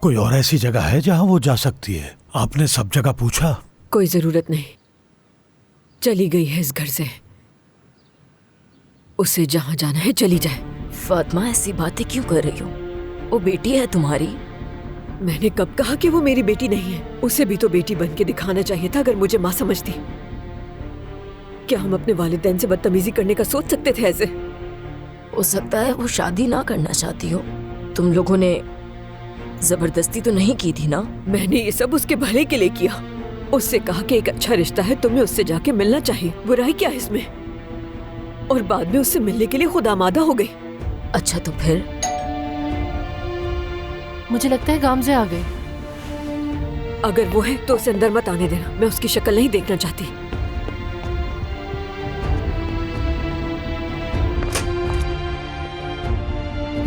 कोई और ऐसी जगह है जहाँ वो जा सकती है? आपने सब जगह पूछा? कोई जरूरत नहीं, चली गई है इस घर से। उसे जहाँ जाना है चली जाए। फातिमा ऐसी बातें क्यों कर रही हो? वो बेटी है तुम्हारी। मैंने कब कहा कि वो मेरी बेटी नहीं है? उसे भी तो बेटी बन के दिखाना चाहिए था अगर मुझे माँ समझती। क्या हम अपने वालिदैन से बदतमीजी करने का सोच सकते थे ऐसे? हो सकता है वो शादी ना करना चाहती हो। तुम लोगों ने जबरदस्ती तो नहीं की थी ना? मैंने ये सब उसके भले के लिए किया। उससे कहा कि एक अच्छा रिश्ता है, तुम्हें उससे जाके मिलना चाहिए, बुराई क्या है इसमें? और बाद में उससे मिलने के लिए खुद आमादा हो गई। अच्छा तो फिर? मुझे लगता है गामजे आ गए। अगर वो है तो उसे अंदर मत आने देना, मैं उसकी शक्ल नहीं देखना चाहती।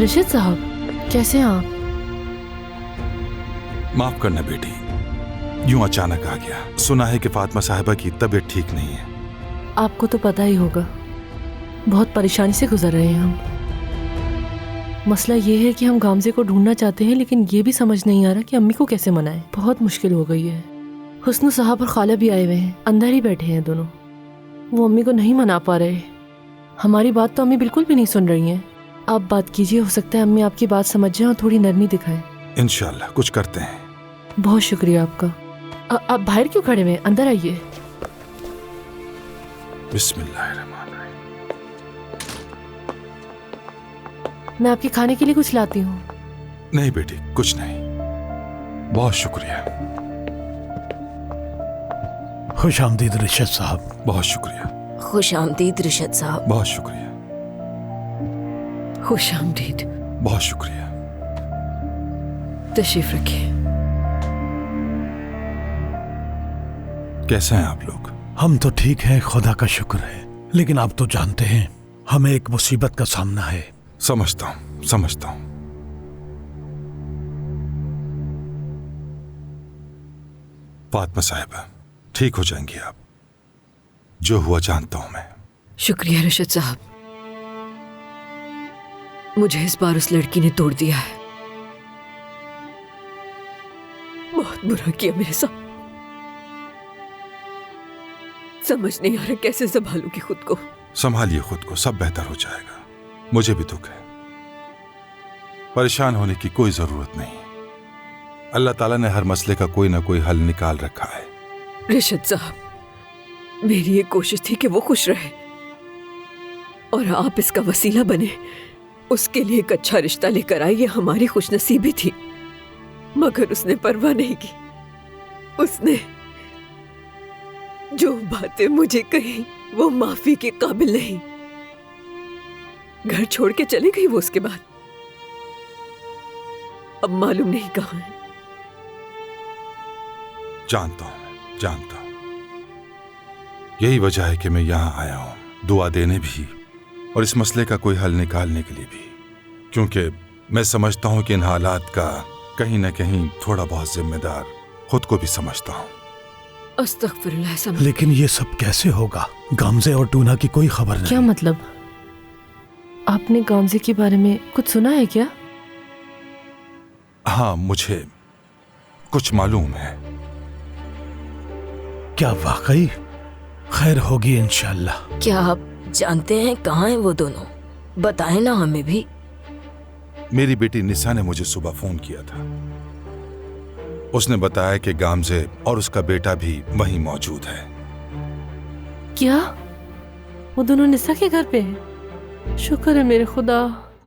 रशीद साहब, कैसे हैं आप? माफ करना बेटी, यूं अचानक आ गया। सुना है कि फातिमा साहिबा की तबीयत ठीक नहीं है। आपको तो पता ही होगा, बहुत परेशानी से गुजर रहे हैं हम। मसला ये है कि हम गामजे को ढूंढना चाहते हैं, लेकिन ये भी समझ नहीं आ रहा कि अम्मी को कैसे मनाएं। बहुत मुश्किल हो गई है। हुस्न साहब और खाला भी आए हुए हैं, अंदर ही बैठे हैं दोनों। वो अम्मी को नहीं मना पा रहे। हमारी बात तो अम्मी बिल्कुल भी नहीं सुन रही हैं। आप बात कीजिए, हो सकता है अम्मी आपकी बात समझ जाए और थोड़ी नरमी दिखाएं। इंशाल्लाह कुछ करते हैं। बहुत शुक्रिया आपका। आप बाहर क्यों खड़े हुए हैं? अंदर आइए। बिस्मिल्लाहिर्रहमानिर्रहीम। मैं आपके खाने के लिए कुछ लाती हूँ। नहीं बेटी, कुछ नहीं, बहुत शुक्रिया। खुश आमदीद रिशद साहब। बहुत शुक्रिया। खुश आमदीद रिशद साहब। बहुत शुक्रिया। खुश आमदीद। बहुत शुक्रिया। तशरीफ रखिए। कैसे हैं आप लोग? हम तो ठीक हैं, खुदा का शुक्र है। लेकिन आप तो जानते हैं हमें एक मुसीबत का सामना है। समझता हूं, समझता हूं। फातिमा साहिबा ठीक हो जाएंगी आप। जो हुआ जानता हूं मैं। शुक्रिया रशीद साहब, मुझे इस बार उस लड़की ने तोड़ दिया है। बहुत बुरा किया मेरे साथ। समझ नहीं आ रहा कैसे संभालूंगी खुद को। संभालिए खुद को, सब बेहतर हो जाएगा। मुझे भी दुख है। परेशान होने की कोई जरूरत नहीं। अल्लाह ताला ने हर मसले का कोई ना कोई हल निकाल रखा है। रिशद साहब, मेरी ये कोशिश थी कि वो खुश रहे और आप इसका वसीला बने। उसके लिए एक अच्छा रिश्ता लेकर आई, ये हमारी खुशनसीबी थी। मगर उसने परवाह नहीं की। उसने जो बातें मुझे कही वो माफी के काबिल नहीं। घर छोड़ के चली गई वो उसके बाद। अब मालूम नहीं कहां है। जानता हूं, जानता हूं। यही वजह है कि मैं यहां आया हूं, दुआ देने भी और इस मसले का कोई हल निकालने के लिए भी। क्योंकि मैं समझता हूं कि इन हालात का कहीं ना कहीं थोड़ा बहुत जिम्मेदार खुद को भी समझता हूं। अस्तगफिरुल्लाह। लेकिन ये सब कैसे होगा? गामजे और टूना की कोई खबर नहीं। क्या मतलब? आपने गामजे के बारे में कुछ सुना है क्या? हाँ, मुझे कुछ मालूम है। क्या वाकई? खैर होगी इंशाल्लाह। क्या आप जानते हैं कहाँ हैं वो दोनों? बताएं ना हमें भी। मेरी बेटी निसा ने मुझे सुबह फोन किया था। उसने बताया कि गामजे और उसका बेटा भी वहीं मौजूद है। क्या? वो दोनों निसा के घर पे हैं? शुक्र है मेरे खुदा।